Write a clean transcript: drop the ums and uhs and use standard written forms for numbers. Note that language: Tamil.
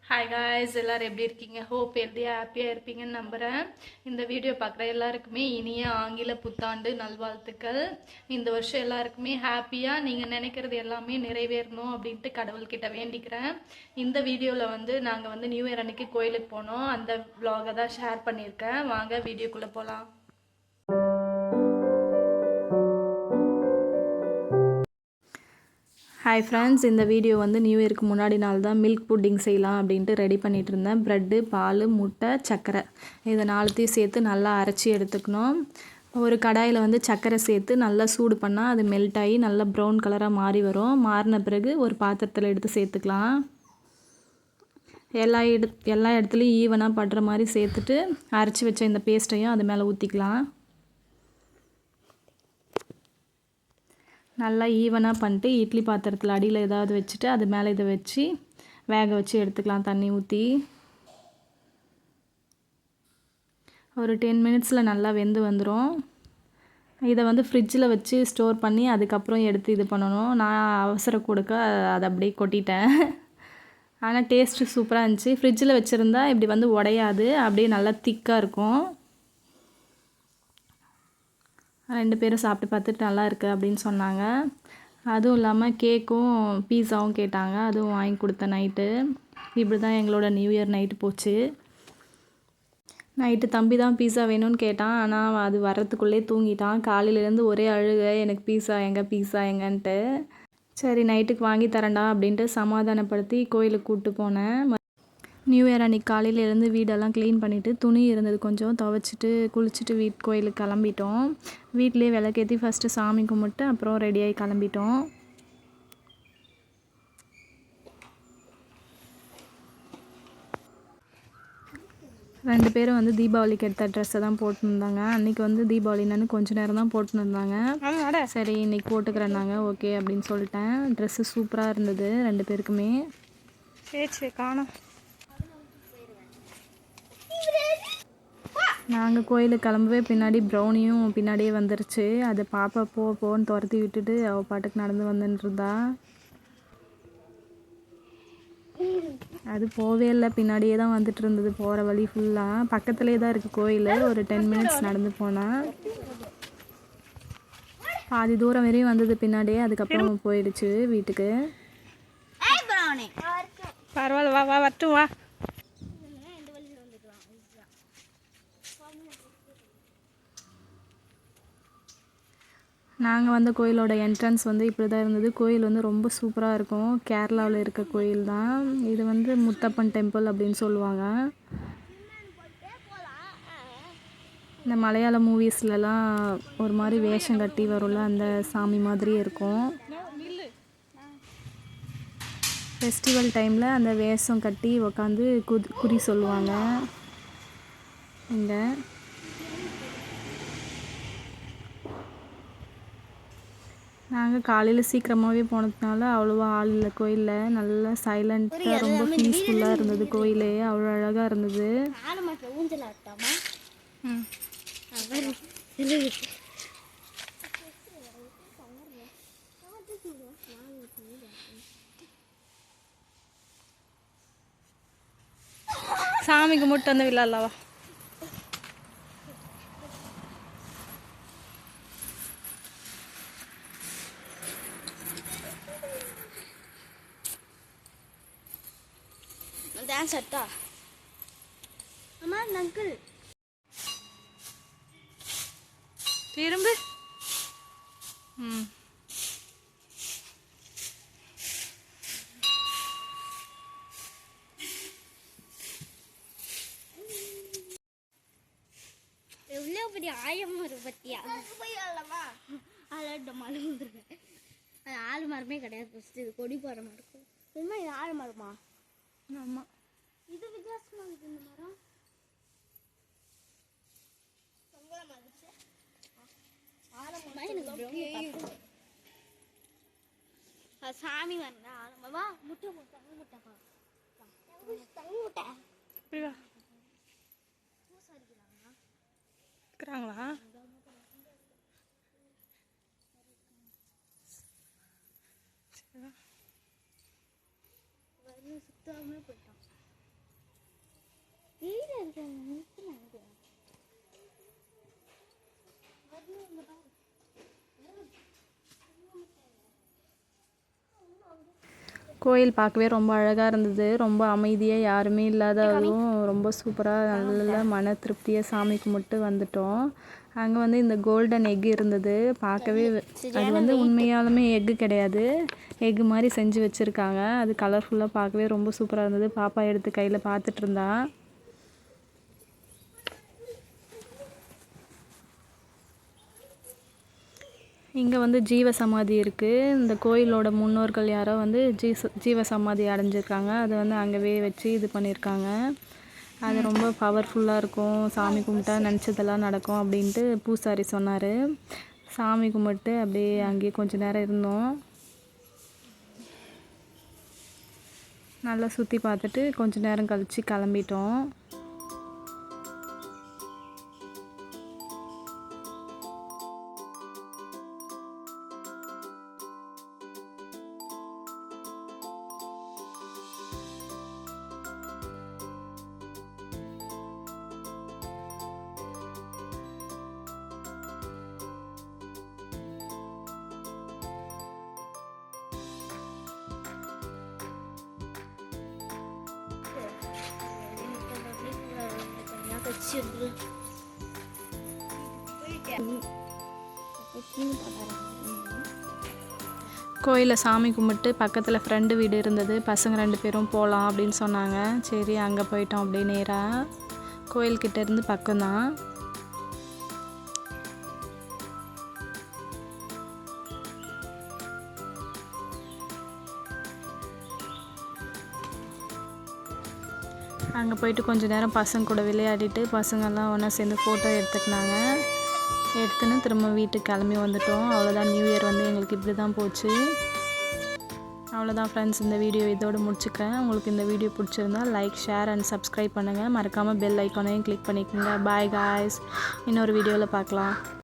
ஹாய் காய்ஸ், எல்லோரும் எப்படி இருக்கீங்க? ஹோப் ஹெல்த்தியாக ஹாப்பியாக இருப்பீங்கன்னு நம்புகிறேன். இந்த வீடியோ பார்க்குற எல்லாருக்குமே இனிய ஆங்கில புத்தாண்டு நல்வாழ்த்துக்கள். இந்த வருஷம் எல்லாருக்குமே ஹாப்பியாக நீங்கள் நினைக்கிறது எல்லாமே நிறைவேறணும் அப்படின்ட்டு கடவுள்கிட்ட வேண்டிக்கிறேன். இந்த வீடியோவில் நாங்கள் நியூ இயர் அன்னைக்கு கோயிலுக்கு போனோம். அந்த vlog தான் ஷேர் பண்ணியிருக்கேன். வாங்க வீடியோக்குள்ளே போகலாம். ஹாய் ஃப்ரெண்ட்ஸ், இந்த வீடியோ நியூ இயருக்கு முன்னாடி நாள் தான் மில்க் புட்டிங் செய்யலாம் அப்படின்ட்டு ரெடி பண்ணிகிட்டு இருந்தேன். ப்ரெட்டு, பால், முட்டை, சர்க்கரை இதை நாலுத்தையும் சேர்த்து நல்லா அரைச்சி எடுத்துக்கணும். ஒரு கடாயில் சர்க்கரை சேர்த்து நல்லா சூடு பண்ணால் அது மெல்ட் ஆகி நல்லா ப்ரௌன் கலராக மாறி வரும். மாறின பிறகு ஒரு பாத்திரத்தில் எடுத்து சேர்த்துக்கலாம். எல்லா இடத்துலையும் ஈவனாக படுற மாதிரி சேர்த்துட்டு அரைச்சி வச்ச இந்த பேஸ்ட்டையும் அது மேலே ஊற்றிக்கலாம். நல்லா ஈவனாக பண்ணிட்டு இட்லி பாத்திரத்தில் அடியில் ஏதாவது வச்சுட்டு அது மேலே இதை வச்சு வேக வச்சு எடுத்துக்கலாம். தண்ணி ஊற்றி ஒரு 10 மினிட்ஸில் நல்லா வெந்து வந்துடும். இதை ஃப்ரிட்ஜில் வச்சு ஸ்டோர் பண்ணி அதுக்கப்புறம் எடுத்து இது பண்ணணும். நான் அவசரம் கொடுக்க அதை அப்படியே கொட்டிட்டேன். ஆனால் டேஸ்ட்டு சூப்பராக இருந்துச்சு. ஃப்ரிட்ஜில் வச்சுருந்தா இப்படி உடையாது, அப்படியே நல்லா திக்காக இருக்கும். 2 பேரும் சாப்பிட்டு பார்த்துட்டு நல்லா இருக்குது அப்படின்னு சொன்னாங்க. அதுவும் இல்லாமல் கேக்கும் பீஸாவும் கேட்டாங்க, அதுவும் வாங்கி கொடுத்தேன் நைட்டு. இப்படி தான் எங்களோட நியூ இயர் நைட்டு போச்சு. நைட்டு தம்பி தான் பீஸா வேணும்னு கேட்டான். ஆனால் அது வர்றதுக்குள்ளே தூங்கிட்டான். காலையிலேருந்து ஒரே அழுகை, எனக்கு பீஸா எங்கன்ட்டு. சரி நைட்டுக்கு வாங்கி தரேன்டா அப்படின்ட்டு சமாதானப்படுத்தி கோயிலுக்கு கூப்பிட்டு போனேன். நியூ இயர் அன்றைக்கி காலையில் எழுந்து வீடெல்லாம் க்ளீன் பண்ணிவிட்டு துணி இருந்தது கொஞ்சம் துவைச்சிட்டு குளிச்சுட்டு கோயிலுக்கு கிளம்பிட்டோம். வீட்டிலே விளக்கேற்றி ஃபஸ்ட்டு சாமி கும்பிட்டு அப்புறம் ரெடியாகி கிளம்பிட்டோம். ரெண்டு பேரும் தீபாவளிக்கு எடுத்த ட்ரெஸ்ஸை தான் போட்டுருந்தாங்க. அன்றைக்கி தீபாவளின்னு கொஞ்சம் நேரம் தான் போட்டுன்னு இருந்தாங்க. சரி இன்றைக்கி போட்டுக்கிறேன்னாங்க. ஓகே அப்படின்னு சொல்லிட்டேன். ட்ரெஸ்ஸு சூப்பராக இருந்தது ரெண்டு பேருக்குமே. சரி காணோம். நாங்கள் கோயிலுக்கு கிளம்பவே பின்னாடி ப்ரௌனியும் பின்னாடியே வந்துருச்சு. அதை பாப்பா போன்னு துரத்தி விட்டுட்டு அவள் பாட்டுக்கு நடந்து வந்துட்டுருந்தா. அது போவே இல்லை, பின்னாடியே தான் வந்துட்டு இருந்தது போகிற வழி ஃபுல்லாக. பக்கத்துலேயே தான் இருக்குது கோயில். ஒரு 10 மினிட்ஸ் நடந்து போனால் பாதி தூரம் வரையும் வந்தது பின்னாடியே. அதுக்கப்புறம் போயிடுச்சு வீட்டுக்கு. பரவாயில்ல, வா வா வரட்டும் வா. நாங்கள் வந்த கோயிலோட என்ட்ரன்ஸ் இப்படி தான் இருந்தது. கோயில் ரொம்ப சூப்பராக இருக்கும். கேரளாவில் இருக்க கோயில் தான் இது. முத்தப்பன் டெம்பிள் அப்படின்னு சொல்லுவாங்க. இந்த மலையாள மூவிஸ்லலாம் ஒரு மாதிரி வேஷம் கட்டி வரும்ல, அந்த சாமி மாதிரியே இருக்கும். ஃபெஸ்டிவல் டைமில் அந்த வேஷம் கட்டி உக்காந்து குறி சொல்லுவாங்க. இங்கே நாங்கள் காலையில் சீக்கிரமாகவே போனதுனால அவ்வளோவா ஆள் இல்லை கோயிலில். நல்லா சைலண்ட்டாக ரொம்ப பீஸ்ஃபுல்லாக இருந்தது கோயிலே. அவ்வளோ அழகாக இருந்தது. சாமி கும்பிட்டு வந்து விழாவா. டான்ஸ் ஆட்டா அம்மா அங்கிள் திரும்ப. எவ்வளோ பெரிய ஆயம் வரும் பத்தியா? ஆளாட்ட மரம் வந்துருக்கேன். அது ஆள் மரமே கிடையாது. ஃபஸ்ட்டு இது கொடி போகிற மாதிரி இருக்கும். இதுமா இது ஆள் மரமா? ஆமாம், இது வித்தியாசமாக இருக்குது. இந்த மரம் சாமி வந்தா ஆலமாவா முட்டை முட்டைப்பா இருக்கிறாங்களா? சுத்தாமே போயிட்டான். கோயில் பார்க்கவே ரொம்ப அழகாக இருந்தது. ரொம்ப அமைதியாக யாருமே இல்லாத, அதுவும் ரொம்ப சூப்பராக நல்ல மன திருப்தியாக சாமி கும்பிட்டு வந்துட்டோம். அங்கே வந்து இந்த கோல்டன் எக் இருந்தது. பார்க்கவே அது வந்து உண்மையாலுமே எக்கு கிடையாது, எக்கு மாதிரி செஞ்சு வச்சுருக்காங்க. அது கலர்ஃபுல்லாக பார்க்கவே ரொம்ப சூப்பராக இருந்தது. பாப்பா எடுத்து கையில் பார்த்துட்டு இருந்தா. இங்கே வந்து ஜீவ சமாதி இருக்குது. இந்த கோயிலோட முன்னோர்கள் யாரோ வந்து ஜீவ சமாதி அடைஞ்சிருக்காங்க. அதை வந்து அங்கேவே வச்சு இது பண்ணியிருக்காங்க. அது ரொம்ப பவர்ஃபுல்லாக இருக்கும், சாமி கும்பிட்டா நினச்சதெல்லாம் நடக்கும் அப்படின்ட்டு பூசாரி சொன்னார். சாமி கும்பிட்டு அப்படியே அங்கேயே கொஞ்ச நேரம் இருந்தோம். நல்லா சுற்றி பார்த்துட்டு கொஞ்ச நேரம் கழித்து கிளம்பிட்டோம். கோயிலில் சாமி கும்பிட்டு பக்கத்தில் ஃப்ரெண்டு வீடு இருந்தது. பசங்க 2 பேரும் போகலாம் அப்படின்னு சொன்னாங்க. சரி அங்கே போயிட்டோம். அப்படியே நேராக கோயில்கிட்ட இருந்து பக்கம்தான். அங்கே போயிட்டு கொஞ்சம் நேரம் பசங்க கூட விளையாடிட்டு பசங்கள்லாம் ஒன்றா சேர்ந்து ஃபோட்டோ எடுத்துக்கினாங்க. எடுத்துன்னு திரும்ப வீட்டுக்கு கிளம்பி வந்துட்டோம். அவ்வளோதான், நியூ இயர் வந்து எங்களுக்கு இப்படி தான் போச்சு. அவ்வளோதான் ஃப்ரெண்ட்ஸ், இந்த வீடியோ இதோடு முடிச்சுக்கிறேன். உங்களுக்கு இந்த வீடியோ பிடிச்சிருந்தா லைக், ஷேர் அண்ட் சப்ஸ்கிரைப் பண்ணுங்கள். மறக்காமல் பெல் ஐக்கானையும் கிளிக் பண்ணிக்கோங்க. பாய் காய்ஸ், இன்னொரு வீடியோவில் பார்க்கலாம்.